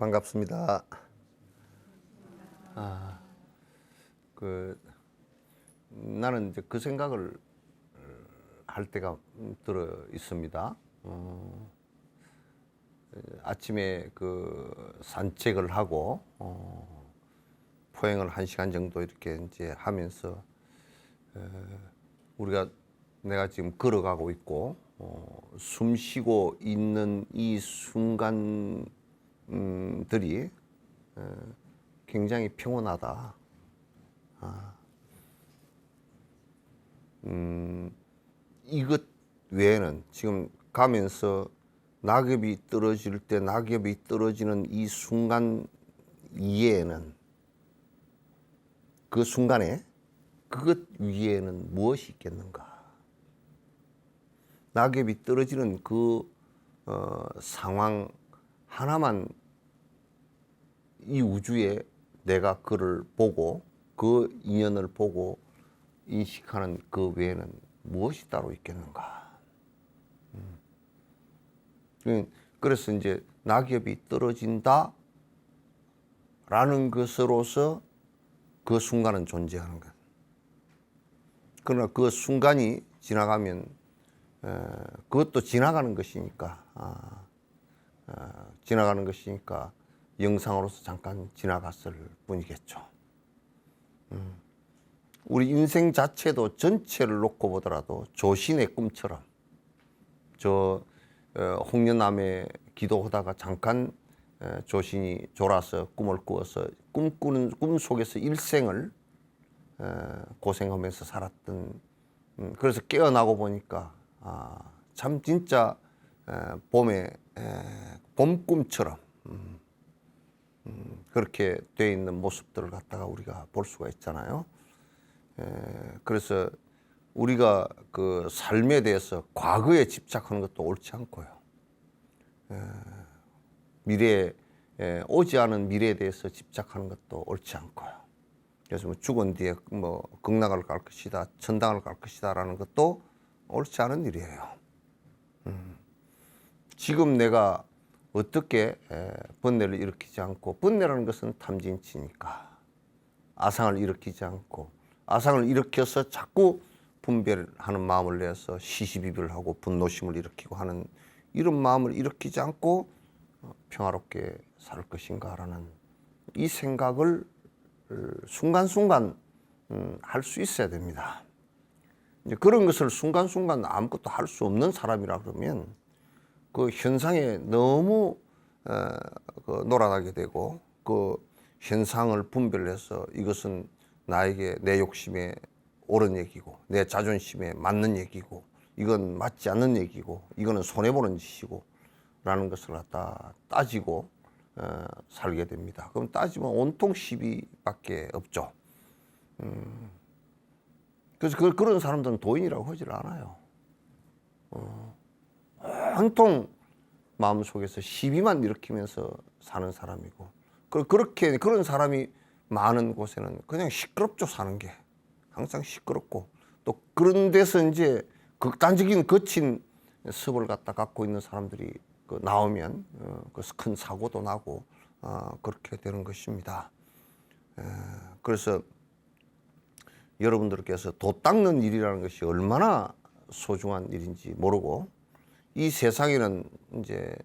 반갑습니다. 나는 이제 그 생각을 할 때가 들어 있습니다. 아침에 그 산책을 하고 포행을 1시간 정도 이렇게 이제 하면서 내가 지금 걸어가고 있고 숨 쉬고 있는 이 순간들이 굉장히 평온하다. 이것 외에는 지금 가면서 낙엽이 떨어질 때 낙엽이 떨어지는 이 순간 이외에는 그 순간에 그것 위에는 무엇이 있겠는가? 낙엽이 떨어지는 그 상황 하나만 이 우주에 내가 그를 보고 그 인연을 보고 인식하는 그 외에는 무엇이 따로 있겠는가? 그래서 이제 낙엽이 떨어진다 라는 것으로서 그 순간은 존재하는 것. 그러나 그 순간이 지나가면 그것도 지나가는 것이니까 지나가는 것이니까 영상으로서 잠깐 지나갔을 뿐이겠죠. 우리 인생 자체도 전체를 놓고 보더라도 조신의 꿈처럼 홍련암에 기도하다가 잠깐 조신이 졸아서 꿈을 꾸어서 꿈 속에서 일생을 고생하면서 살았던 그래서 깨어나고 보니까 참 진짜 봄의 봄꿈처럼 그렇게 되어 있는 모습들을 갖다가 우리가 볼 수가 있잖아요. 그래서 우리가 그 삶에 대해서 과거에 집착하는 것도 옳지 않고요. 미래에 오지 않은 미래에 대해서 집착하는 것도 옳지 않고요. 그래서 뭐 죽은 뒤에 뭐 극락을 갈 것이다, 천당을 갈 것이다라는 것도 옳지 않은 일이에요. 지금 내가 어떻게 번뇌를 일으키지 않고, 번뇌라는 것은 탐진치니까 아상을 일으키지 않고, 아상을 일으켜서 자꾸 분별하는 마음을 내서 시시비비를 분노심을 일으키고 하는 이런 마음을 일으키지 않고 평화롭게 살 것인가라는 이 생각을 순간순간 할 수 있어야 됩니다. 이제 그런 것을 순간순간 아무것도 할 수 없는 사람이라 그러면 그 현상에 너무 놀아나게 되고 그 현상을 분별해서 이것은 나에게 내 욕심에 옳은 얘기고 내 자존심에 맞는 얘기고 이건 맞지 않는 얘기고 이거는 손해보는 짓이고 라는 것을 갖다 따지고 살게 됩니다. 그럼 따지면 온통 시비밖에 없죠. 그래서 그런 사람들은 도인이라고 하질 않아요. 온통 마음속에서 시비만 일으키면서 사는 사람이고 그렇게 그런 사람이 많은 곳에는 그냥 시끄럽죠. 사는 게 항상 시끄럽고 또 그런 데서 이제 극단적인 거친 습을 갖고 있는 사람들이 나오면 큰 사고도 나고 그렇게 되는 것입니다. 그래서 여러분들께서 도 닦는 일이라는 것이 얼마나 소중한 일인지 모르고 이 세상에는 이제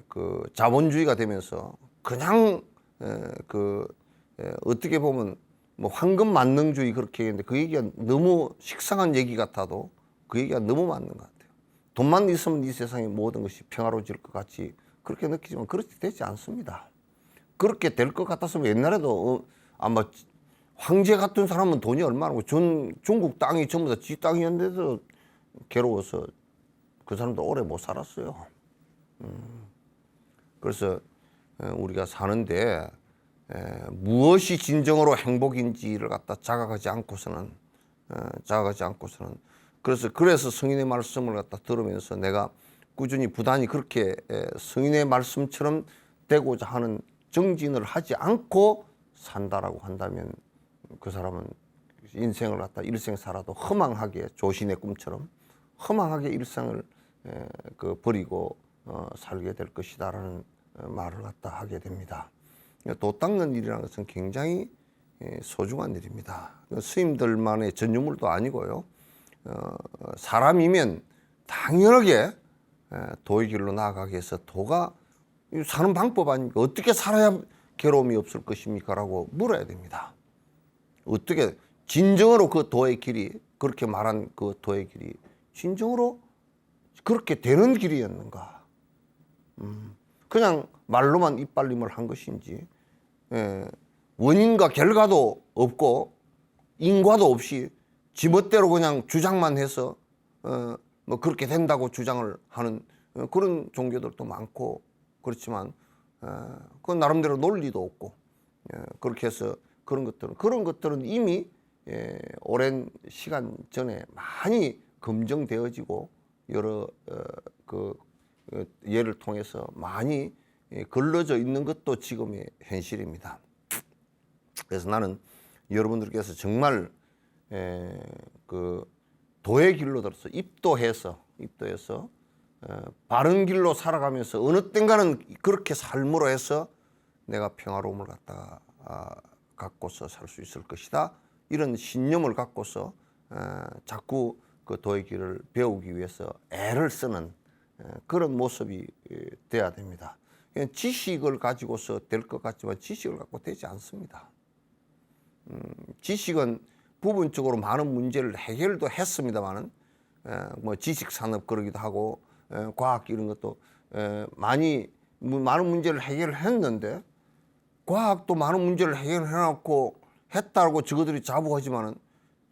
그 자본주의가 되면서 그냥 어떻게 보면 뭐 황금 만능주의 그렇게 얘기했는데 그 얘기가 너무 식상한 얘기 같아도 그 얘기가 너무 맞는 것 같아요. 돈만 있으면 이 세상의 모든 것이 평화로워질 것 같이 그렇게 느끼지만 그렇게 되지 않습니다. 그렇게 될 것 같았으면 옛날에도 아마 황제 같은 사람은 돈이 얼마나 중국 땅이 전부 다 지 땅이었는데도 괴로워서 그 사람도 오래 못 살았어요. 그래서 우리가 사는데 무엇이 진정으로 행복인지를 갖다 자각하지 않고서는 그래서 성인의 말씀을 갖다 들으면서 내가 꾸준히 부단히 그렇게 성인의 말씀처럼 되고자 하는 정진을 하지 않고 산다라고 한다면 그 사람은 인생을 갖다 일생 살아도 허망하게 조신의 꿈처럼 허망하게 일상을 버리고 살게 될 것이다라는 말을 갖다 하게 됩니다. 도 닦는 일이라는 것은 굉장히 소중한 일입니다. 스님들만의 전유물도 아니고요. 사람이면 당연하게 도의 길로 나아가기 위해서 도가 사는 방법 아닙니까? 어떻게 살아야 괴로움이 없을 것입니까? 라고 물어야 됩니다. 어떻게 진정으로 그 도의 길이, 그렇게 말한 그 도의 길이 진정으로 그렇게 되는 길이었는가? 그냥 말로만 이빨림을 한 것인지, 원인과 결과도 없고 인과도 없이 지멋대로 그냥 주장만 해서 뭐 그렇게 된다고 주장을 하는 그런 종교들도 많고, 그렇지만 그건 나름대로 논리도 없고, 그렇게 해서 그런 것들은 이미 오랜 시간 전에 많이 검증되어지고 여러 그 예를 통해서 많이 걸러져 있는 것도 지금의 현실입니다. 그래서 나는 여러분들께서 정말 그 도의 길로 들어서 입도해서 바른 길로 살아가면서 어느 땐가는 그렇게 삶으로 해서 내가 평화로움을 갖다가 갖고서 살 수 있을 것이다. 이런 신념을 갖고서 자꾸 그 도의 길을 배우기 위해서 애를 쓰는 그런 모습이 돼야 됩니다. 지식을 가지고서 될 것 같지만 지식을 갖고 되지 않습니다. 지식은 부분적으로 많은 문제를 해결도 했습니다만은 뭐 지식 산업 그러기도 하고 과학 이런 것도 많은 문제를 해결했는데, 과학도 많은 문제를 해결해놓고 했다고 저거들이 자부하지만은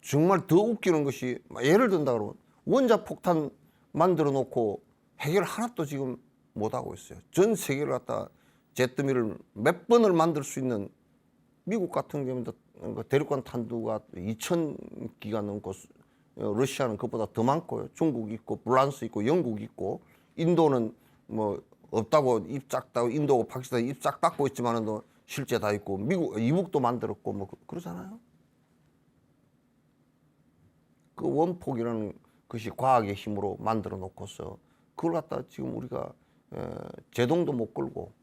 정말 더 웃기는 것이, 예를 든다 그러면 원자폭탄 만들어 놓고 해결 하나도 지금 못하고 있어요. 전 세계를 갖다 잿더미를 몇 번을 만들 수 있는, 미국 같은 경우도 대륙간 탄두가 2,000기가 넘고, 러시아는 그것보다 더 많고요. 중국 있고 프랑스 있고 영국 있고, 인도는 뭐 없다고 입 쫙 닫고, 인도고 파키스탄 입 쫙 닫고 있지만은 실제 다 있고, 이북도 만들었고 뭐 그러잖아요. 그 원폭이라는 것이 과학의 힘으로 만들어 놓고서 그걸 갖다 지금 우리가 제동도 못 걸고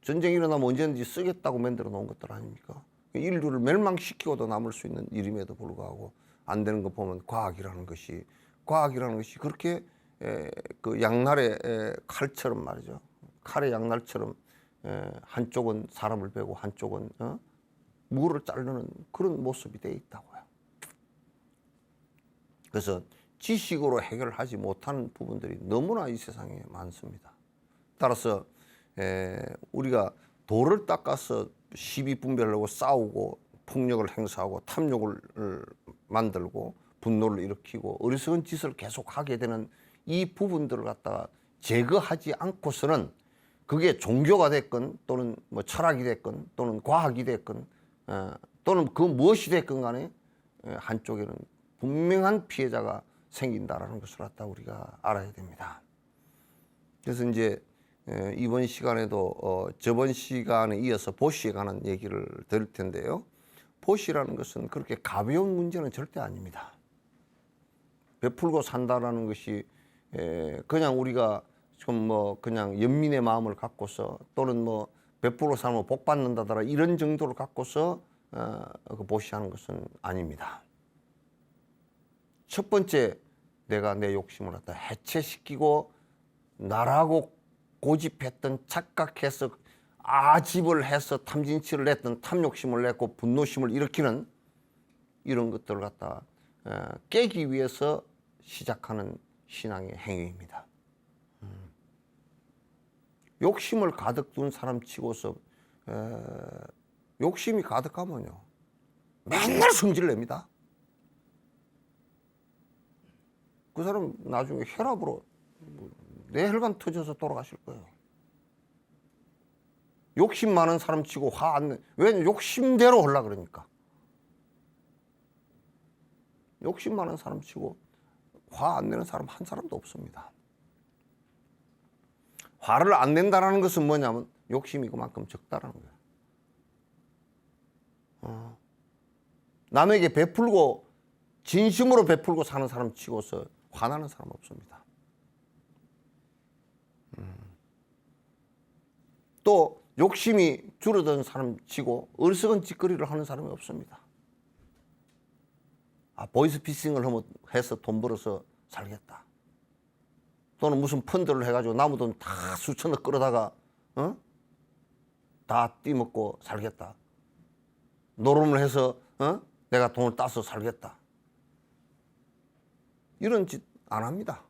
전쟁이 일어나면 언제든지 쓰겠다고 만들어 놓은 것들 아닙니까? 인류를 멸망시키고도 남을 수 있는 일임에도 불구하고 안 되는 거 보면 과학이라는 것이 그렇게 그 양날의 칼처럼 말이죠. 칼의 양날처럼 한쪽은 사람을 베고 한쪽은 무를 자르는 그런 모습이 돼 있다고요. 그래서 지식으로 해결하지 못하는 부분들이 너무나 이 세상에 많습니다. 따라서 우리가 도를 닦아서 시비 분별하고 싸우고 폭력을 행사하고 탐욕을 만들고 분노를 일으키고 어리석은 짓을 계속 하게 되는 이 부분들을 갖다가 제거하지 않고서는, 그게 종교가 됐건 또는 뭐 철학이 됐건 또는 과학이 됐건 또는 그 무엇이 됐건 간에 한쪽에는 분명한 피해자가 생긴다라는 것을 갖다 우리가 알아야 됩니다. 그래서 이제 이번 시간에도 저번 시간에 이어서 보시에 관한 얘기를 드릴 텐데요. 보시라는 것은 그렇게 가벼운 문제는 절대 아닙니다. 베풀고 산다라는 것이 그냥 우리가 좀 뭐 그냥 연민의 마음을 갖고서 또는 뭐 베풀고 살면 복 받는다더라 이런 정도를 갖고서 그 보시하는 것은 아닙니다. 첫 번째, 내가 내 욕심을 갖다 해체시키고 나라고 고집했던, 착각해서 아집을 해서 탐진치를 냈던, 탐욕심을 냈고 분노심을 일으키는 이런 것들을 갖다 깨기 위해서 시작하는 신앙의 행위입니다. 욕심을 가득 둔 사람 치고서 욕심이 가득하면요 맨날 성질 냅니다. 그 사람 나중에 혈압으로 뇌혈관 터져서 돌아가실 거예요. 욕심 많은 사람 치고 화 안 내. 왜? 욕심대로 하려고 그러니까. 욕심 많은 사람 치고 화 안 내는 사람 한 사람도 없습니다. 화를 안 낸다는 것은 뭐냐면 욕심이 그만큼 적다라는 거예요. 남에게 베풀고 진심으로 베풀고 사는 사람 치고서 화나는 사람 없습니다. 또 욕심이 줄어든 사람 치고 어리석은 짓거리를 하는 사람이 없습니다. 보이스피싱을 해서 돈 벌어서 살겠다. 또는 무슨 펀드를 해가지고 남은 돈 다 수천억 끌어다가 다 띠먹고 살겠다. 노름을 해서 내가 돈을 따서 살겠다. 이런 짓 안 합니다.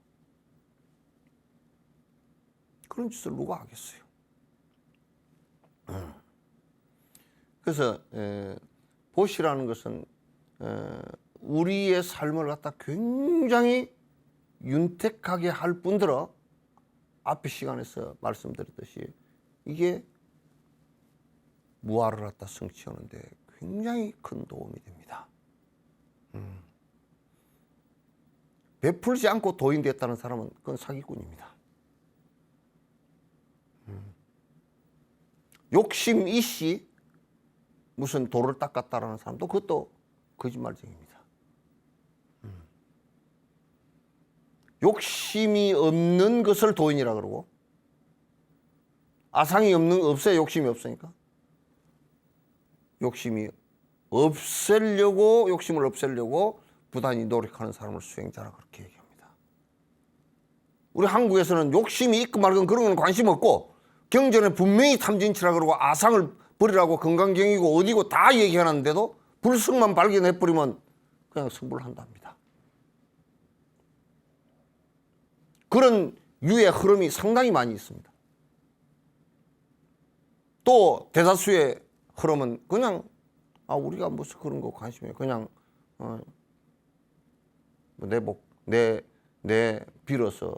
그런 짓을 누가 하겠어요. 그래서 보시라는 것은 우리의 삶을 갖다 굉장히 윤택하게 할 뿐더러 앞의 시간에서 말씀드렸듯이 이게 무아를 갖다 성취하는데 굉장히 큰 도움이 됩니다. 베풀지 않고 도인됐다는 사람은 그건 사기꾼입니다. 욕심 이씨 무슨 돌을 닦았다라는 사람도 그것도 거짓말쟁입니다. 욕심이 없는 것을 도인이라 그러고 아상이 없어야 욕심이 없으니까 욕심을 없애려고 부단히 노력하는 사람을 수행자라 그렇게 얘기합니다. 우리 한국에서는 욕심이 있고 말건 그런 건 관심 없고 경전에 분명히 탐진치라 그러고 아상을 버리라고 건강경이고 어디고 다 얘기하는데도 불성만 발견해버리면 그냥 승부를 한답니다. 그런 유의 흐름이 상당히 많이 있습니다. 또 대다수의 흐름은 그냥 우리가 무슨 그런 거 관심이에요. 그냥 내 빌어서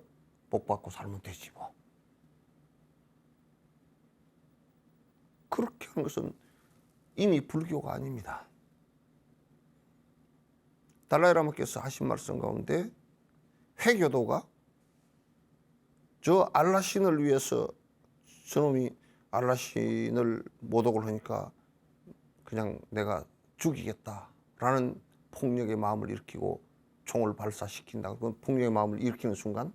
복 받고 살면 되지 뭐. 그렇게 하는 것은 이미 불교가 아닙니다. 달라이라마께서 하신 말씀 가운데 회교도가 저 알라신을 위해서 저놈이 알라신을 모독을 하니까 그냥 내가 죽이겠다라는 폭력의 마음을 일으키고 총을 발사시킨다. 그 폭력의 마음을 일으키는 순간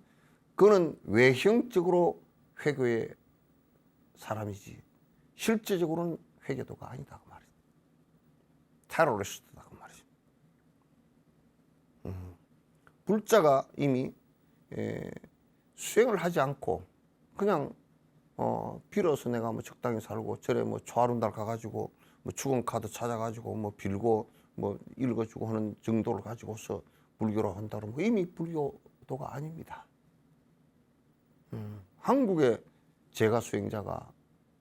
그거는 외형적으로 회교의 사람이지 실제적으로는 회교도가 아니다 그 말이죠. 테러리스트다 그 말이죠. 불자가 이미 수행을 하지 않고 그냥 빌어서 내가 뭐 적당히 살고 저래 뭐 초하룬달 가가지고 뭐 죽은 카드 찾아가지고 뭐 빌고 뭐 읽어주고 하는 정도를 가지고서 불교로 한다면 뭐 이미 불교도가 아닙니다. 한국의 제가 수행자가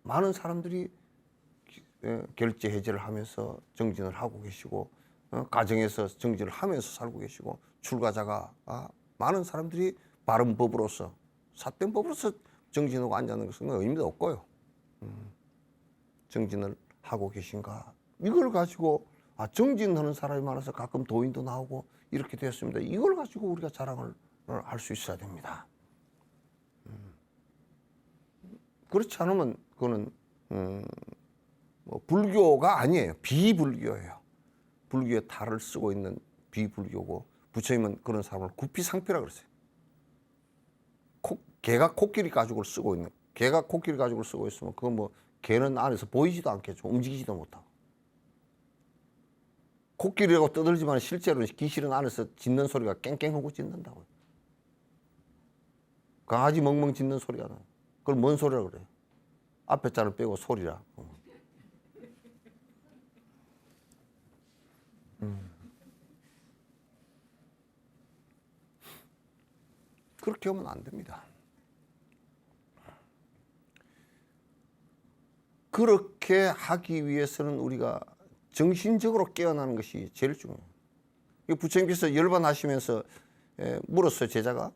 많은 사람들이 결제 해제를 하면서 정진을 하고 계시고 가정에서 정진을 하면서 살고 계시고 출가자가 많은 사람들이 바른 법으로서 삿된 법으로서 정진하고 앉아있는 것은 의미도 없고요. 정진을 하고 계신가 이걸 가지고 정진하는 사람이 많아서 가끔 도인도 나오고 이렇게 되었습니다. 이걸 가지고 우리가 자랑을 할 수 있어야 됩니다. 그렇지 않으면 그거는 뭐 불교가 아니에요. 비불교예요. 불교의 탈을 쓰고 있는 비불교고 부처님은 그런 사람을 구피상피라 그랬어요. 개가 코끼리 가죽을 쓰고 있는 개가 코끼리 가죽을 쓰고 있으면 그건 뭐 개는 안에서 보이지도 않겠죠. 움직이지도 못하고 코끼리라고 떠들지만 실제로는 귀실은 안에서 짖는 소리가 깽깽하고 짖는다고요. 강아지 멍멍 짖는 소리가 나요. 그걸 뭔 소리라고 그래요? 앞에 자를 빼고 소리라. 그렇게 하면 안 됩니다. 그렇게 하기 위해서는 우리가 정신적으로 깨어나는 것이 제일 중요해요. 부처님께서 열반하시면서 물었어요, 제자가.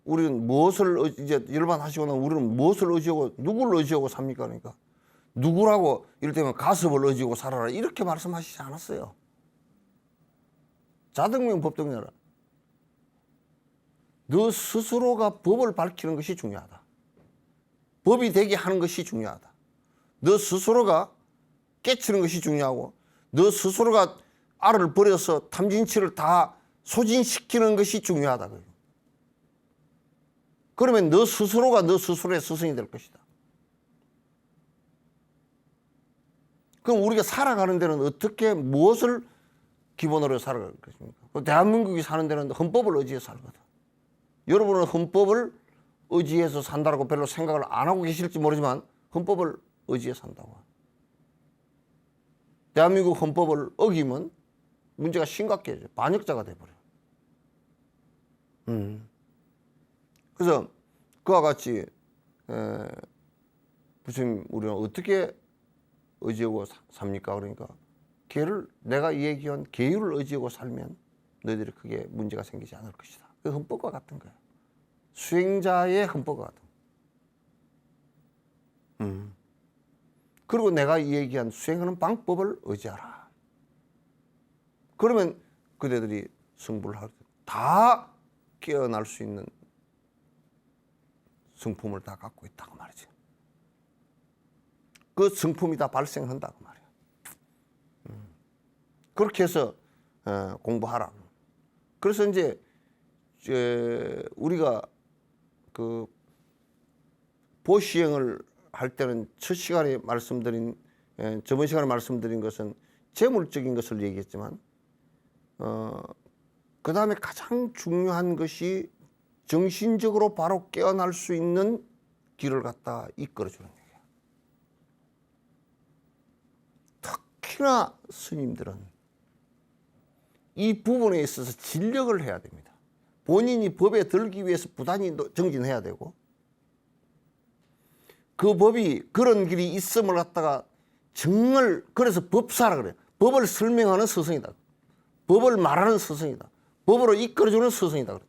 우리는 무엇을 이제 열반하시고 나면 우리는 무엇을 의지하고 누구를 의지하고 삽니까? 그러니까 누구라고 이를테면 가섭을 의지하고 살아라 이렇게 말씀하시지 않았어요. 자등명 법등이라. 너 스스로가 법을 밝히는 것이 중요하다. 법이 되게 하는 것이 중요하다. 너 스스로가 깨치는 것이 중요하고 너 스스로가 알을 버려서 탐진치를 다 소진시키는 것이 중요하다. 그러면 너 스스로가 너 스스로의 스승이 될 것이다. 그럼 우리가 살아가는 데는 어떻게 무엇을 기본으로 살아갈 것입니까? 대한민국이 사는 데는 헌법을 의지해서 살거든. 여러분은 헌법을 의지해서 산다고 별로 생각을 안 하고 계실지 모르지만 헌법을 의지해 산다고. 대한민국 헌법을 어기면 문제가 심각해져. 반역자가 돼버려. 그래서 그와 같이 부처님 우리는 어떻게 의지하고 삽니까? 그러니까 내가 얘기한 계율을 의지하고 살면 너희들이 크게 문제가 생기지 않을 것이다. 그 헌법과 같은 거야. 수행자의 헌법과 같은 거야. 그리고 내가 얘기한 수행하는 방법을 의지하라. 그러면 그대들이 성불을 할 때 다 깨어날 수 있는 성품을 다 갖고 있다고 말이지. 그 성품이 다 발생한다고 말이야. 그렇게 해서 공부하라. 그래서 이제 우리가 그 보시행을 할 때는 첫 시간에 말씀드린 저번 시간에 말씀드린 것은 재물적인 것을 얘기했지만 그 다음에 가장 중요한 것이 정신적으로 바로 깨어날 수 있는 길을 갖다 이끌어주는 얘기야. 특히나 스님들은 이 부분에 있어서 진력을 해야 됩니다. 본인이 법에 들기 위해서 부단히 정진해야 되고 그 법이 그런 길이 있음을 갖다가 정말 그래서 법사라 그래요. 법을 설명하는 스승이다. 법을 말하는 스승이다. 법으로 이끌어주는 스승이다.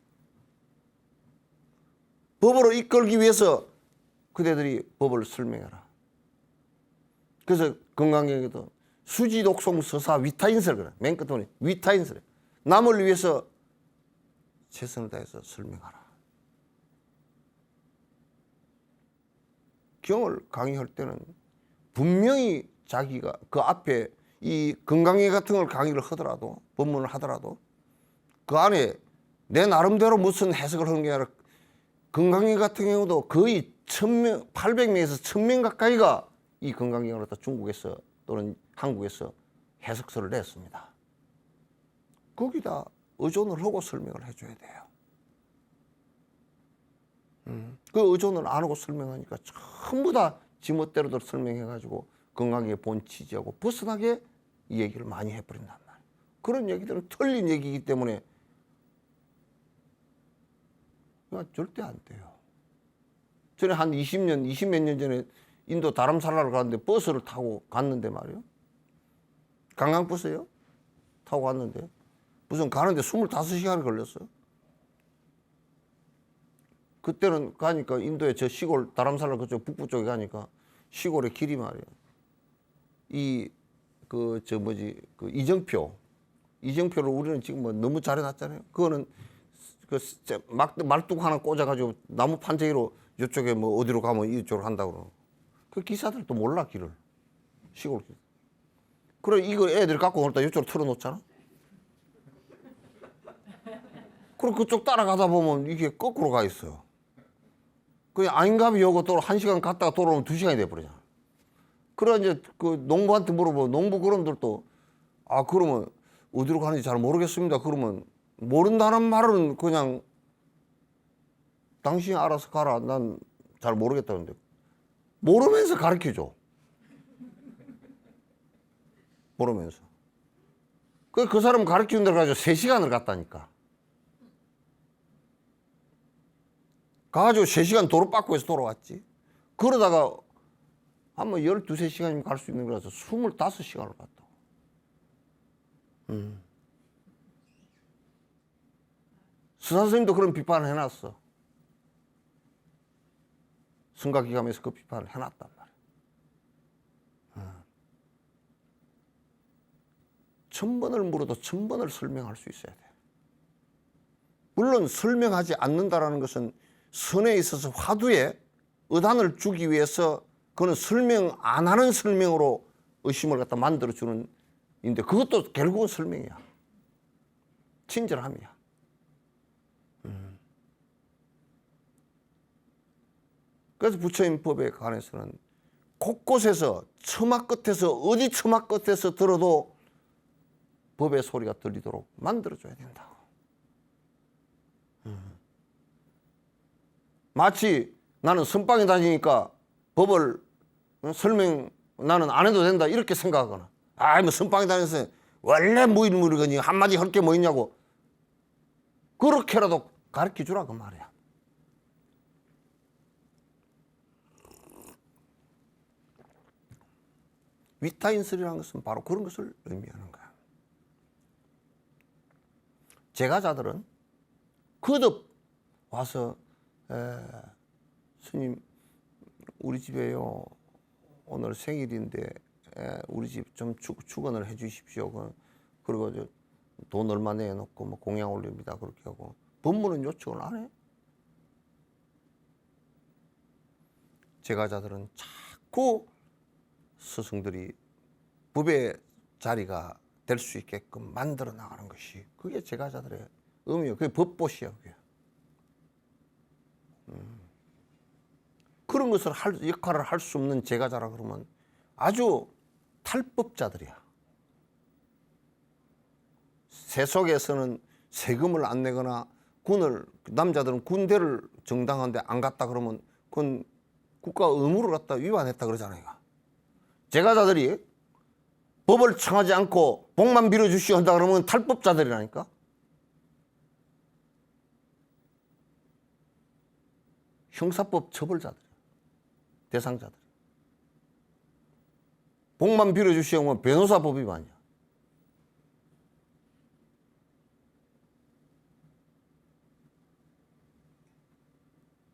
법으로 이끌기 위해서 그대들이 법을 설명해라. 그래서 건강경에도 수지독송 서사 위타인설 그래. 맨 끝에 위타인설. 남을 위해서 최선을 다해서 설명하라. 경을 강의할 때는 분명히 자기가 그 앞에 이 건강의 같은 걸 강의를 하더라도 법문을 하더라도 그 안에 내 나름대로 무슨 해석을 하는 게 아니라 건강의 같은 경우도 거의 1000명, 800명에서 1000명 가까이가 이 건강경을 갖다 중국에서 또는 한국에서 해석서를 냈습니다. 거기다 의존을 하고 설명을 해줘야 돼요. 그 의존을 안 하고 설명하니까 전부 다 지멋대로들 설명해가지고 건강의 본 취지하고 벗어나게 이 얘기를 많이 해버린단 말이에요. 그런 얘기들은 틀린 얘기이기 때문에 절대 안 돼요. 전에 한 20몇 년 전에 인도 다람살라를 갔는데 버스를 타고 갔는데 말이에요. 관광버스요? 타고 갔는데 무슨 가는데 25시간이 걸렸어요. 그때는 가니까 인도의 저 시골 다람살라 그쪽 북부 쪽에 가니까 시골의 길이 말이에요. 그 이정표를 우리는 지금 뭐 너무 잘해놨잖아요. 그거는 그 말뚝 하나 꽂아가지고 나무 판재기로 이쪽에 뭐 어디로 가면 이쪽으로 한다고 그러고. 그 기사들도 몰라 길을. 시골 길. 그래 이거 애들 갖고 오다 이쪽으로 틀어놓잖아. 그럼 그쪽 따라가다 보면 이게 거꾸로 가 있어요. 그냥 아인갑이 오고 또 1시간 갔다가 돌아오면 2시간이 돼버리잖아. 그래 이제 그 농부한테 물어보면 농부 그놈들도 그러면 어디로 가는지 잘 모르겠습니다. 그러면 모른다는 말은 그냥 당신이 알아서 가라. 난 잘 모르겠다는데 모르면서 가르쳐줘. 모르면서. 그 사람 가르치는 데를 가지고 3시간을 갔다니까. 가가지고 3시간 도로 빠꾸해서 돌아왔지. 그러다가 한번 12, 13시간이면 갈 수 있는 거라서 25시간을 갔다고. 스산 스님도 그런 비판을 해놨어. 성가기감에서 그 비판을 해놨단 말이야. 1000번을 물어도 1000번을 설명할 수 있어야 돼. 물론 설명하지 않는다라는 것은 선에 있어서 화두에 의단을 주기 위해서 그는 설명 안 하는 설명으로 의심을 갖다 만들어주는 인데 그것도 결국은 설명이야. 친절함이야. 그래서 부처님 법에 관해서는 곳곳에서 처마 끝에서 어디 처마 끝에서 들어도 법의 소리가 들리도록 만들어줘야 된다고. 마치 나는 선방에 다니니까 법을 설명 나는 안 해도 된다 이렇게 생각하거나, 뭐 선방에 다녀서 원래 무일무이거니 한마디 할 게 뭐 있냐고 그렇게라도 가르쳐 주라 그 말이야. 위타인설이라는 것은 바로 그런 것을 의미하는 거야. 제가자들은 거듭 와서 스님 우리 집에요 오늘 생일인데 우리 집 좀 축원을 해 주십시오. 그리고 돈 얼마 내놓고 뭐 공양 올립니다 그렇게 하고 법문은 요청을 안 해. 제가자들은 자꾸 스승들이 법의 자리가 될 수 있게끔 만들어 나가는 것이 그게 제가자들의 의미예요. 그게 법보시야. 그게. 그런 것을 역할을 할 수 없는 제가자라 그러면 아주 탈법자들이야. 세속에서는 세금을 안 내거나 남자들은 군대를 정당한데 안 갔다 그러면 그건 국가 의무를 갖다 위반했다 그러잖아요. 제가자들이 법을 청하지 않고 복만 빌어주시오 한다 그러면 탈법자들이라니까. 형사법 처벌자들, 대상자들. 복만 빌어주시오 하면 변호사법 위반이야.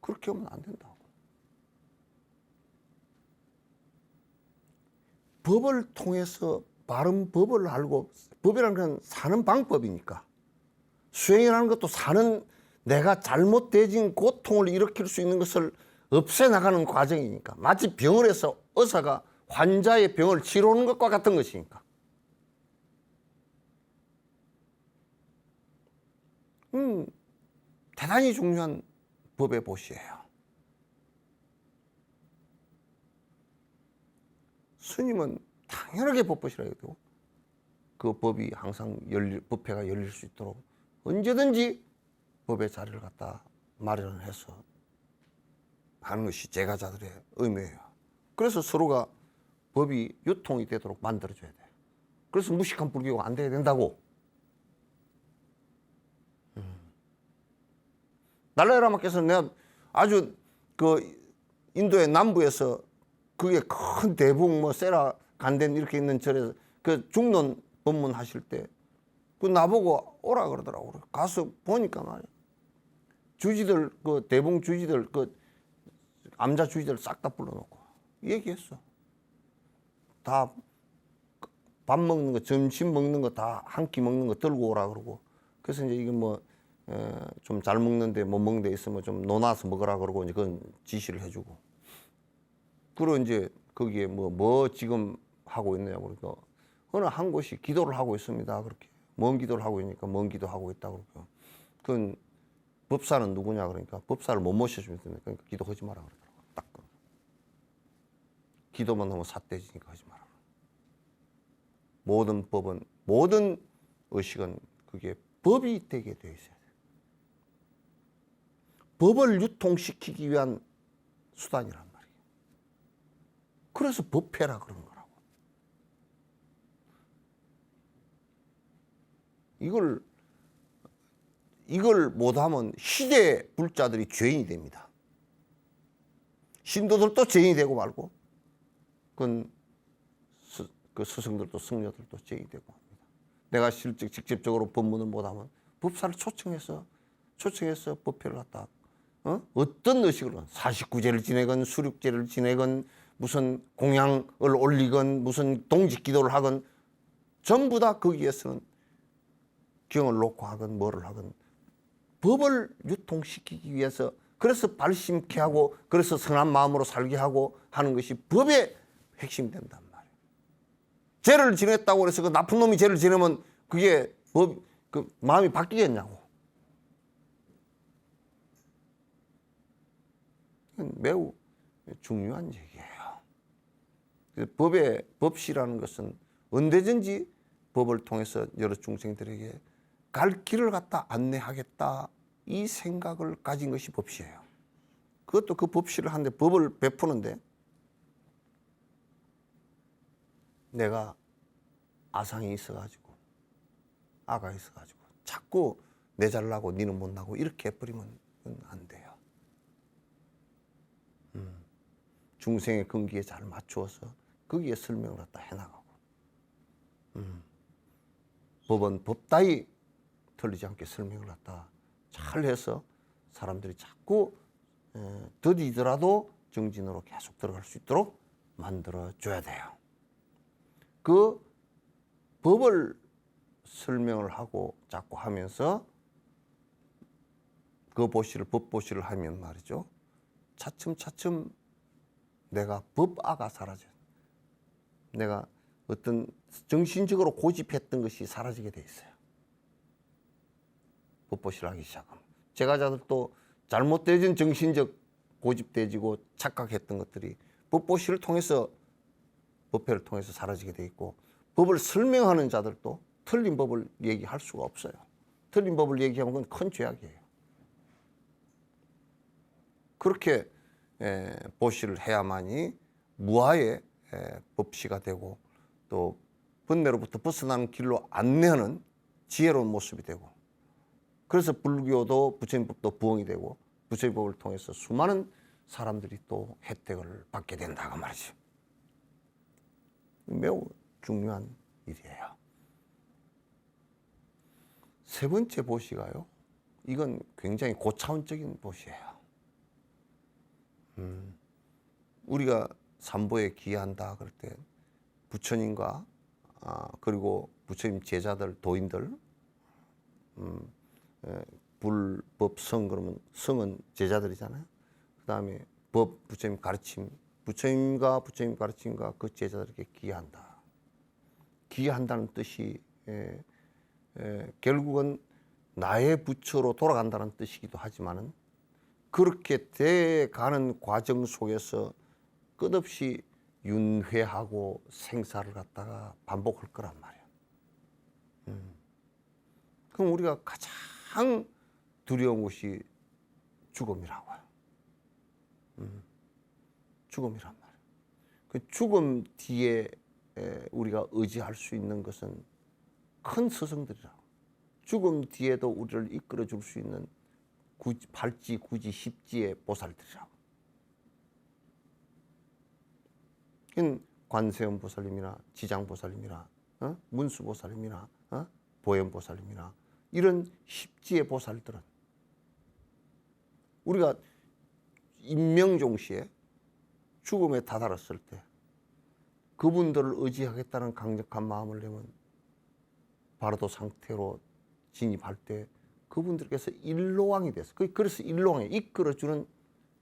그렇게 하면 안 된다고. 법을 통해서 바른 법을 알고, 법이라는 건 사는 방법이니까, 수행이라는 것도 내가 잘못되진 고통을 일으킬 수 있는 것을 없애나가는 과정이니까, 마치 병을 해서 의사가 환자의 병을 치료하는 것과 같은 것이니까. 대단히 중요한 법의 보시예요. 스님은 당연하게 법보시라 해도 그 법이 항상 법회가 열릴 수 있도록 언제든지 법의 자리를 갖다 마련을 해서 하는 것이 제가자들의 의미예요. 그래서 서로가 법이 유통이 되도록 만들어줘야 돼. 그래서 무식한 불교가 안 돼야 된다고. 달라이라마께서는 내가 아주 인도의 남부에서 그게 큰 대북 세라 간덴 이렇게 있는 절에서 중론 법문 하실 때 나보고 오라 그러더라고. 가서 보니까 말이야. 주지들 대봉 주지들 암자 주지들 싹 다 불러놓고 얘기했어. 다 밥 먹는 거, 점심 먹는 거 다 한 끼 먹는 거 들고 오라 그러고. 그래서 이제 이게 좀 잘 먹는데 못 먹는 데 있으면 좀 논아서 먹으라 그러고 이제 그건 지시를 해주고. 그리고 이제 거기에 뭐 지금 하고 있느냐 그러니까 어느 한 곳이 기도를 하고 있습니다. 그렇게 먼 기도를 하고 있으니까 먼 기도 하고 있다고 그러고. 그건 법사는 누구냐 그러니까 법사를 못 모셔주면 되니까 그러니까 기도하지 마라 그러더라고. 딱 기도만 하면 삿대지니까 하지 마라. 모든 법은 모든 의식은 그게 법이 되게 돼 있어야 돼. 법을 유통시키기 위한 수단이란 말이에요. 그래서 법회라 그런 거라고. 이걸 못하면 시대 불자들이 죄인이 됩니다. 신도들도 죄인이 되고 말고, 그건 그 스승들도 승려들도 죄인이 되고 합니다. 내가 직접적으로 법문을 못하면 법사를 초청해서 법회를 갖다 어떤 의식으로 49제를 지내건 수륙제를 지내건 무슨 공양을 올리건 무슨 동직기도를 하건 전부 다 거기에서는 경을 놓고 하건 뭐를 하건 법을 유통시키기 위해서, 그래서 발심케 하고 그래서 선한 마음으로 살게 하고 하는 것이 법의 핵심이 된단 말이에요. 죄를 지냈다고 해서 그 나쁜 놈이 죄를 지내면 그게 마음이 바뀌겠냐고. 이건 매우 중요한 얘기예요. 법의 법시라는 것은 언제든지 법을 통해서 여러 중생들에게 갈 길을 갖다 안내하겠다, 이 생각을 가진 것이 법시예요. 그것도 그 법시를 하는데, 법을 베푸는데 내가 아상이 있어가지고, 아가 있어가지고 자꾸 내 잘나고 니는 못나고 이렇게 해버리면 안 돼요. 중생의 근기에 잘 맞추어서 거기에 설명을 갖다 해나가고, 법은 법다이 틀리지 않게 설명을 갖다 잘 해서 사람들이 자꾸 더디더라도 정진으로 계속 들어갈 수 있도록 만들어줘야 돼요. 그 법을 설명을 하고 자꾸 하면서 그 보시를, 법보시를 하면 말이죠, 차츰차츰 내가 법아가 사라져요. 내가 어떤 정신적으로 고집했던 것이 사라지게 돼 있어요. 법보시를 하기 시작하면. 제가자들도 잘못되어진 정신적 고집되지고 착각했던 것들이 법보시를 통해서, 법회를 통해서 사라지게 돼 있고, 법을 설명하는 자들도 틀린 법을 얘기할 수가 없어요. 틀린 법을 얘기하면 그건 큰 죄악이에요. 그렇게 보시를 해야만이 무아의 법시가 되고, 또 번뇌로부터 벗어나는 길로 안내하는 지혜로운 모습이 되고, 그래서 불교도 부처님법도 부흥이 되고, 부처님법을 통해서 수많은 사람들이 또 혜택을 받게 된다고 말이죠. 매우 중요한 일이에요. 세 번째 보시가요, 이건 굉장히 고차원적인 보시예요. 우리가 삼보에 기여한다 그럴 때 부처님과 그리고 부처님 제자들, 도인들, 불법 성, 그러면 성은 제자들이잖아요. 그 다음에 법, 부처님 가르침, 부처님과 부처님 가르침과 그 제자들에게 기여한다. 기여한다는 뜻이 결국은 나의 부처로 돌아간다는 뜻이기도 하지만은, 그렇게 돼가는 과정 속에서 끝없이 윤회하고 생사를 갖다가 반복할 거란 말이에요. 그럼 우리가 가장 두려운 것이 죽음이라고요. 죽음이란 말이에요. 그 죽음 뒤에 우리가 의지할 수 있는 것은 큰 스승들이라고. 죽음 뒤에도 우리를 이끌어 줄 수 있는 발지, 구지, 십지의 보살들이라고. 관세음 보살님이나 지장 보살님이나 문수 보살님이나 보현 보살님이나 이런 십지의 보살들은 우리가 임명종시에 죽음에 다다랐을 때 그분들을 의지하겠다는 강력한 마음을 내면 바로도 상태로 진입할 때 그분들께서 일로왕이 됐어. 그래서 일로왕이 이끌어주는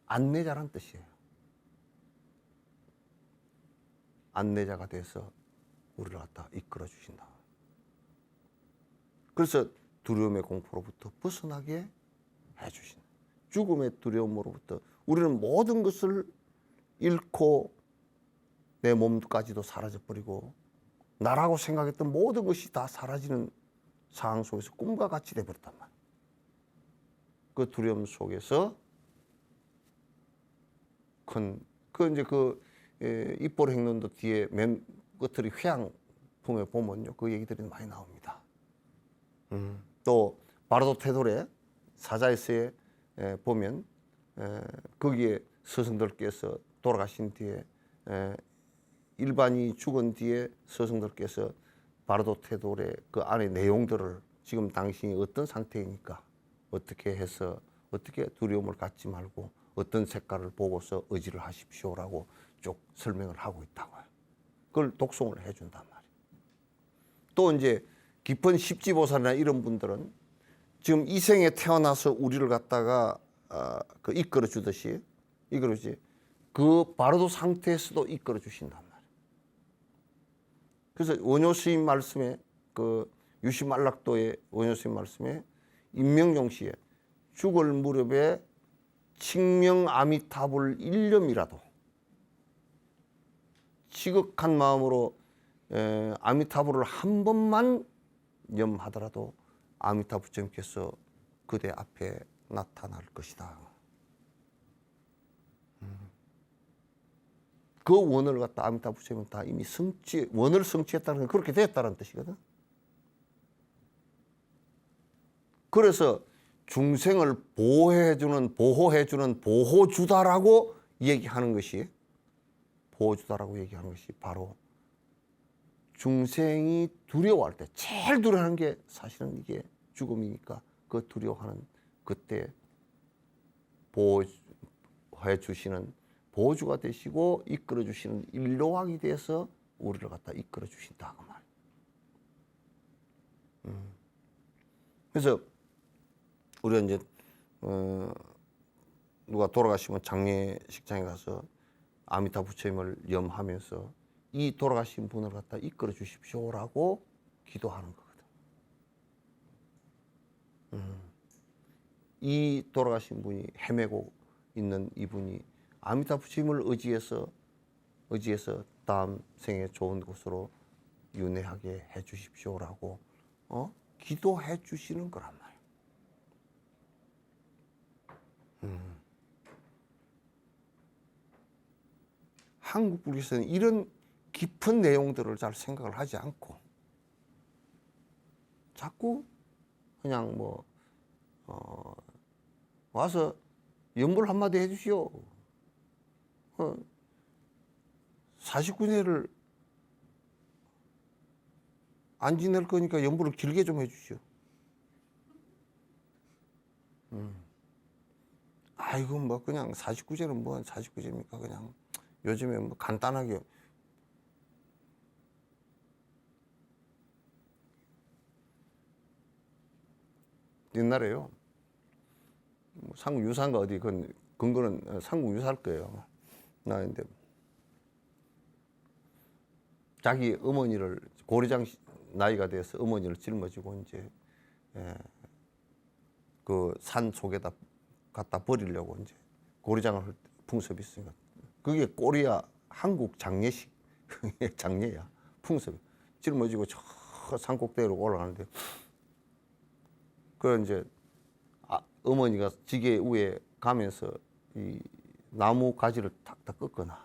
안내자란 뜻이에요. 안내자가 돼서 우리를 갖다 이끌어주신다. 그래서 두려움의 공포로부터 벗어나게 해주신다. 죽음의 두려움으로부터 우리는 모든 것을 잃고 내 몸까지도 사라져버리고 나라고 생각했던 모든 것이 다 사라지는 상황 속에서 꿈과 같이 돼버렸단 말이에요. 그 두려움 속에서 입보로 행론도 뒤에 맨 끝들이 회양품에 보면요, 그 얘기들이 많이 나옵니다. 또 바로도 태돌의 사자에서에 보면 거기에 스승들께서 돌아가신 뒤에 일반이 죽은 뒤에 스승들께서 바로도 태돌의 그 안의 내용들을 지금 당신이 어떤 상태이니까 어떻게 해서 어떻게 두려움을 갖지 말고 어떤 색깔을 보고서 의지를 하십시오라고 쭉 설명을 하고 있다고요. 그걸 독송을 해준단 말이에요. 또 이제 깊은 십지보살이나 이런 분들은 지금 이 생에 태어나서 우리를 갖다가 이끌어 주듯이 이끌어주지, 그 바로도 상태에서도 이끌어 주신단 말이에요. 그래서 원효 스님 말씀에, 그 유시만락도의 원효 스님 말씀에 임명종시에 죽을 무렵에 칙명 아미타불 일념이라도 지극한 마음으로 아미타불을 한 번만 염하더라도 아미타 부처님께서 그대 앞에 나타날 것이다. 그 원을 갖다 아미타 부처님은 다 이미 원을 성취했다는 건 그렇게 됐다는 뜻이거든. 그래서 중생을 보호해주는 보호주다라고 얘기하는 것이 바로 중생이 두려워할 때 제일 두려워하는 게 사실은 이게 죽음이니까 그 두려워하는 그때 보호해 주시는 보호주가 되시고 이끌어 주시는 일로왕이 돼서 우리를 갖다 이끌어 주신다 그 말. 그래서 우리가 이제 누가 돌아가시면 장례식장에 가서 아미타 부처님을 염하면서 이 돌아가신 분을 갖다 이끌어 주십시오라고 기도하는 거거든. 이 돌아가신 분이 헤매고 있는 이분이 아미타 부처님을 의지해서 다음 생에 좋은 곳으로 윤회하게 해 주십시오라고 기도해 주시는 거란 말이야. 한국 불교에서는 이런 깊은 내용들을 잘 생각을 하지 않고 자꾸 그냥 와서 연불 한마디 해주시오. 49년을 안 지낼 거니까 연불을 길게 좀 해주시오. 아이고 그냥 49제는 뭐 49제입니까? 그냥 요즘에 간단하게 옛날에요. 상국유사인가 어디 근거는 상국유사일 거예요. 나인데 자기 어머니를 고리장 나이가 돼서 어머니를 짊어지고 이제 그 산 속에다 갖다 버리려고 이제 고리장을 할 풍습이 있으니까 그게 꼬리야 한국 장례식 장례야 풍습 짊어지고 저 산꼭대기로 올라가는데 그 이제 어머니가 지게 위에 가면서 이 나무 가지를 탁탁 꺾어놔.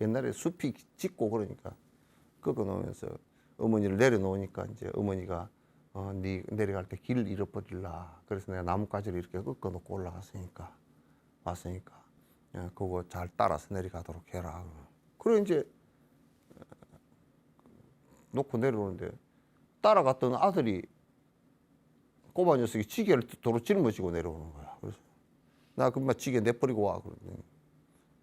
옛날에 숲이 짙고 그러니까 꺾어놓으면서 어머니를 내려놓으니까 이제 어머니가 네 내려갈 때 길을 잃어버릴라. 그래서 내가 나뭇가지를 이렇게 꺾어놓고 왔으니까 그거 잘 따라서 내려가도록 해라. 그래 이제 놓고 내려오는데 따라갔던 아들이 꼬마 녀석이 지게를 도로 짊어지고 내려오는 거야. 그래서 나 그만 지게 내버리고 와. 그러더니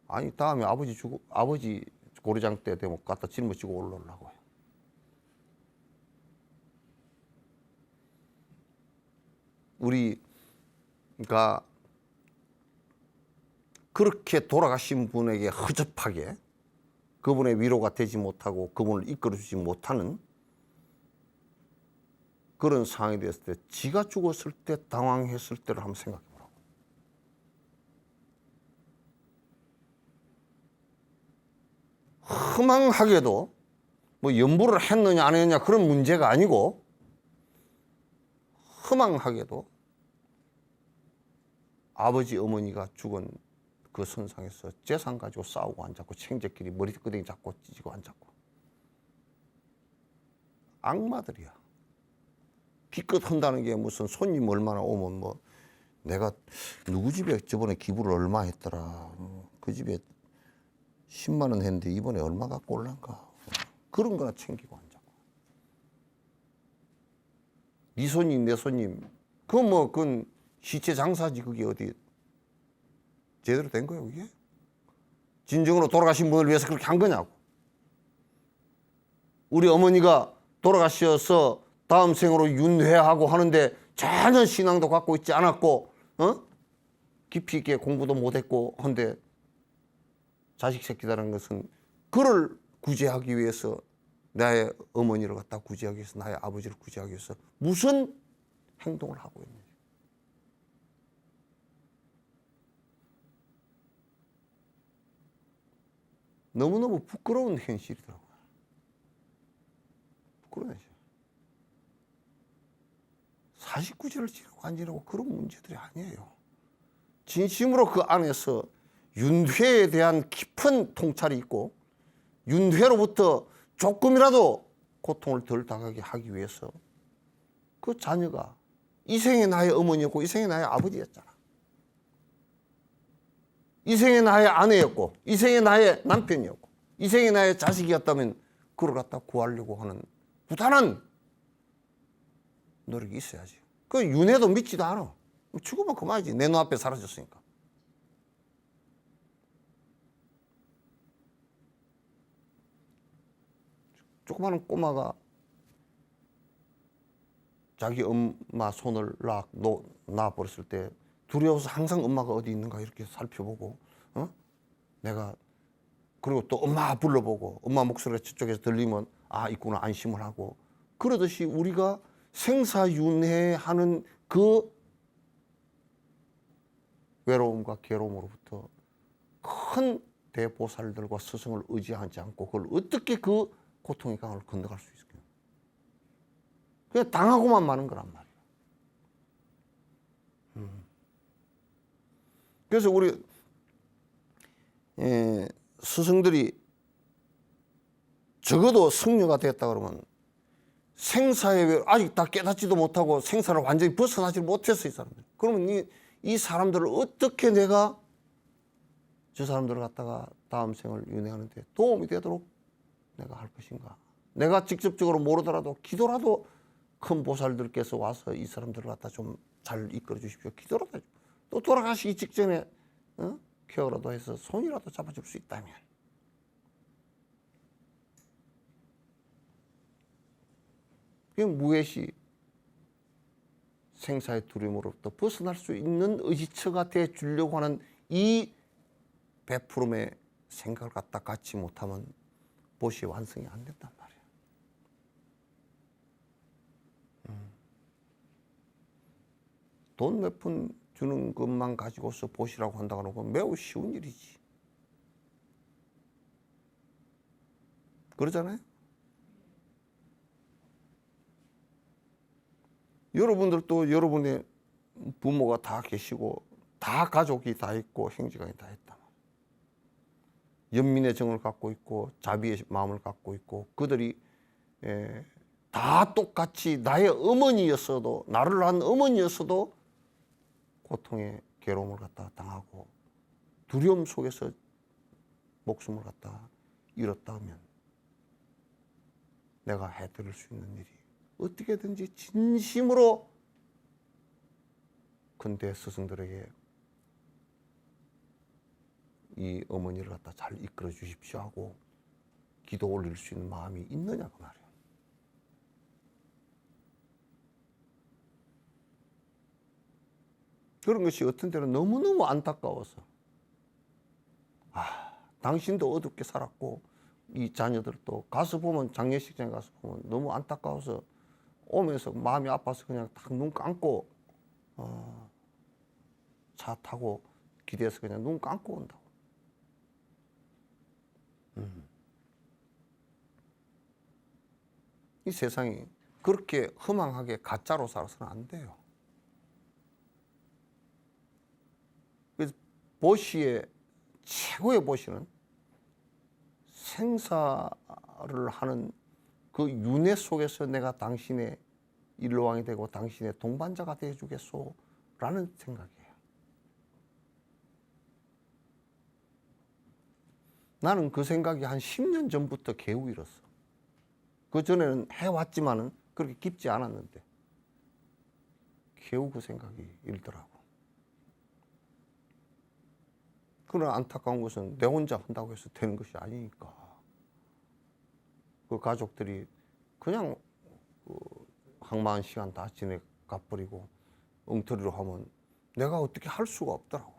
아니 다음에 아버지 고리장 때 되면 갖다 짊어지고 올라오려고 해요. 우리가 그렇게 돌아가신 분에게 허접하게 그분의 위로가 되지 못하고 그분을 이끌어주지 못하는 그런 상황이 됐을 때 지가 죽었을 때 당황했을 때를 한번 생각해 보라고. 허망하게도 연부를 했느냐 안 했느냐 그런 문제가 아니고 허망하게도 아버지 어머니가 죽은 그 선상에서 재산 가지고 싸우고 앉았고 챙제끼리 머리끄댕이 잡고 찢고 앉았고 악마들이야. 기껏 한다는 게 무슨 손님 얼마나 오면 내가 누구 집에 저번에 기부를 얼마 했더라. 그 집에 10만 원 했는데 이번에 얼마 갖고 올란가. 그런 거나 챙기고 앉았고. 네 손님 내 손님 그건 시체 장사지 그게 어디 제대로 된 거예요 그게? 진정으로 돌아가신 분을 위해서 그렇게 한 거냐고. 우리 어머니가 돌아가셔서 다음 생으로 윤회하고 하는데 전혀 신앙도 갖고 있지 않았고 깊이 있게 공부도 못했고 한데 자식 새끼다라는 것은 그를 구제하기 위해서 나의 어머니를 갖다 구제하기 위해서 나의 아버지를 구제하기 위해서 무슨 행동을 하고 있는지. 너무너무 부끄러운 현실이더라고요. 부끄러운 현실. 49제를 지내고 안 지내고 그런 문제들이 아니에요. 진심으로 그 안에서 윤회에 대한 깊은 통찰이 있고 윤회로부터 조금이라도 고통을 덜 당하게 하기 위해서 그 자녀가 이생의 나의 어머니였고 이생의 나의 아버지였잖아. 이생의 나의 아내였고 이생의 나의 남편이었고 이생의 나의 자식이었다면 그걸 갖다 구하려고 하는 부단한 노력이 있어야지. 그 윤회도 믿지도 않아. 죽으면 그만이지. 내 눈앞에 사라졌으니까. 조그마한 꼬마가 자기 엄마 손을 놔버렸을 때 두려워서 항상 엄마가 어디 있는가 이렇게 살펴보고, 내가 그리고 또 엄마 불러보고 엄마 목소리가 저쪽에서 들리면 아 있구나 안심을 하고, 그러듯이 우리가 생사윤회하는 그 외로움과 괴로움으로부터 큰 대보살들과 스승을 의지하지 않고 그걸 어떻게 그 고통의 강을 건너갈 수 있을까요? 그냥 당하고만 마는 거란 말이에요. 그래서 우리 스승들이 적어도 승려가 되었다 그러면 생사의 외로움, 아직 다 깨닫지도 못하고 생사를 완전히 벗어나지 못했어, 이 사람들. 그러면 이 사람들을 어떻게 내가 저 사람들을 갖다가 다음 생을 윤회하는데 도움이 되도록 내가 할 것인가. 내가 직접적으로 모르더라도 기도라도 큰 보살들께서 와서 이 사람들을 갖다 좀 잘 이끌어 주십시오. 기도라도 해줘. 또 돌아가시기 직전에 케어라도 해서 손이라도 잡아줄 수 있다면. 그냥 무해시 생사의 두려움으로부터 벗어날 수 있는 의지처가 돼 주려고 하는 이 베푸름의 생각을 갖다 갖지 못하면 보시 완성이 안 된단 말이에요. 돈 몇 푼 주는 것만 가지고서 보시라고 한다고 하는 건 매우 쉬운 일이지. 그러잖아요? 여러분들도 여러분의 부모가 다 계시고 다 가족이 다 있고 형제간이 다 있다. 연민의 정을 갖고 있고 자비의 마음을 갖고 있고 그들이 다 똑같이 나의 어머니였어도 나를 낳은 어머니였어도 고통의 괴로움을 갖다 당하고 두려움 속에서 목숨을 갖다 잃었다 하면 내가 해드릴 수 있는 일이 어떻게든지 진심으로 근대 스승들에게 이 어머니를 갖다 잘 이끌어 주십시오 하고 기도 올릴 수 있는 마음이 있느냐 그 말이에요. 그런 것이 어떤 때는 너무너무 안타까워서 당신도 어둡게 살았고 이 자녀들도 가서 보면 장례식장에 가서 보면 너무 안타까워서 오면서 마음이 아파서 그냥 딱 눈 감고 차 타고 기대서 그냥 눈 감고 온다고. 이 세상이 그렇게 허망하게 가짜로 살아서는 안 돼요. 그래서 보시의 최고의 보시는 생사를 하는 그 윤회 속에서 내가 당신의 일로왕이 되고 당신의 동반자가 되어주겠소 라는 생각이에요. 나는 그 생각이 한 10년 전부터 겨우 일었어. 그 전에는 해왔지만은 그렇게 깊지 않았는데 겨우 그 생각이 일더라고. 그러나 안타까운 것은 내 혼자 한다고 해서 되는 것이 아니니까. 그 가족들이 그냥 항마한 시간 다 지내가 버리고 엉터리로 하면 내가 어떻게 할 수가 없더라고.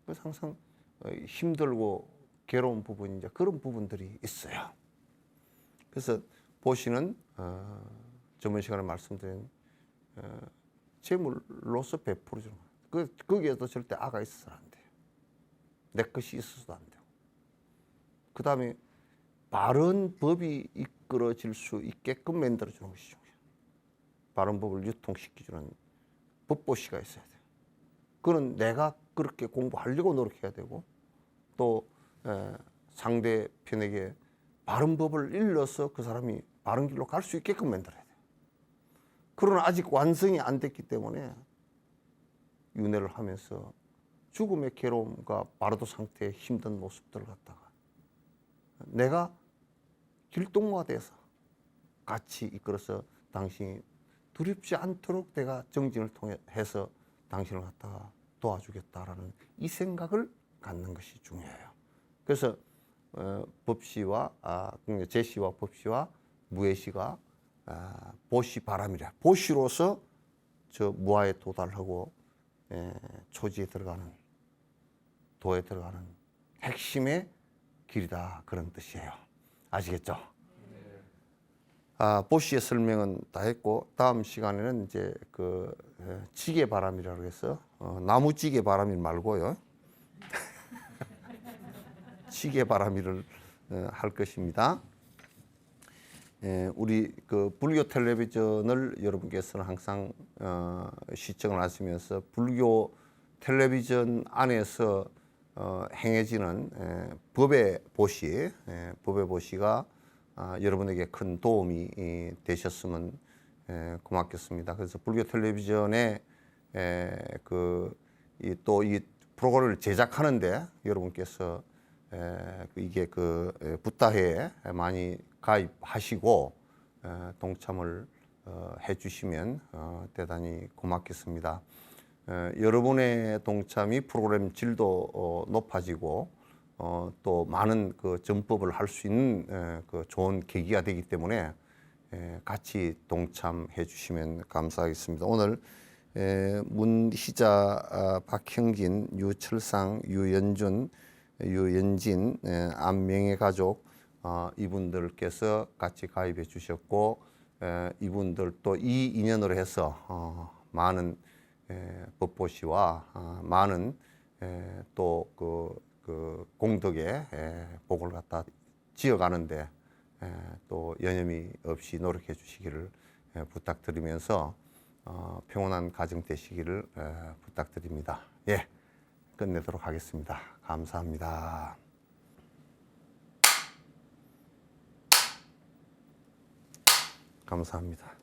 그래서 항상 힘들고 괴로운 부분이 이제 그런 부분들이 있어요. 그래서 보시는 저번 시간에 말씀드린 재물로서 베풀어주는 거예요. 거기에도 절대 악가 있어서는 안 돼요. 내 것이 있어서도 안 되고. 그 다음에 바른 법이 이끌어질 수 있게끔 만들어주는 것이 중요해요. 바른 법을 유통시켜주는 법보시가 있어야 돼요. 그건 내가 그렇게 공부하려고 노력해야 되고 또 상대편에게 바른 법을 일러서 그 사람이 바른 길로 갈 수 있게끔 만들어야 돼요. 그러나 아직 완성이 안 됐기 때문에 윤회를 하면서 죽음의 괴로움과 바르도 상태의 힘든 모습들을 갖다가 내가 길동무가 돼서 같이 이끌어서 당신이 두렵지 않도록 내가 정진을 통해서 당신을 갖다가 도와주겠다라는 이 생각을 갖는 것이 중요해요. 그래서 법시와 제시와 법시와 무예시가 보시 바람이래. 보시로서 저 무아에 도달하고 초지에 들어가는 도에 들어가는 핵심의 길이다 그런 뜻이에요. 아시겠죠? 보시의 설명은 다 했고 다음 시간에는 이제 그 찌개 바람이라고 해서 나무 찌개 바람이 말고요. 찌개 바람이를 할 것입니다. 우리 그 불교 텔레비전을 여러분께서는 항상 시청을 하시면서 불교 텔레비전 안에서 행해지는 법의 보시가 여러분에게 큰 도움이 되셨으면 고맙겠습니다. 그래서 불교 텔레비전에 또 이 프로그램을 제작하는데 여러분께서 이게 그 붓다해에 많이 가입하시고 동참을 해주시면 대단히 고맙겠습니다. 여러분의 동참이 프로그램 질도 높아지고 또 많은 그 전법을 할 수 있는 그 좋은 계기가 되기 때문에 같이 동참해 주시면 감사하겠습니다. 오늘 문희자, 박형진, 유철상, 유연준, 유연진, 안명의 가족 이분들께서 같이 가입해 주셨고 이분들도 이 인연으로 해서 많은 법보시와 많은 또 그 공덕의 복을 갖다 지어가는데 또 여념이 없이 노력해 주시기를 부탁드리면서 평온한 가정 되시기를 부탁드립니다. 예, 끝내도록 하겠습니다. 감사합니다. 감사합니다.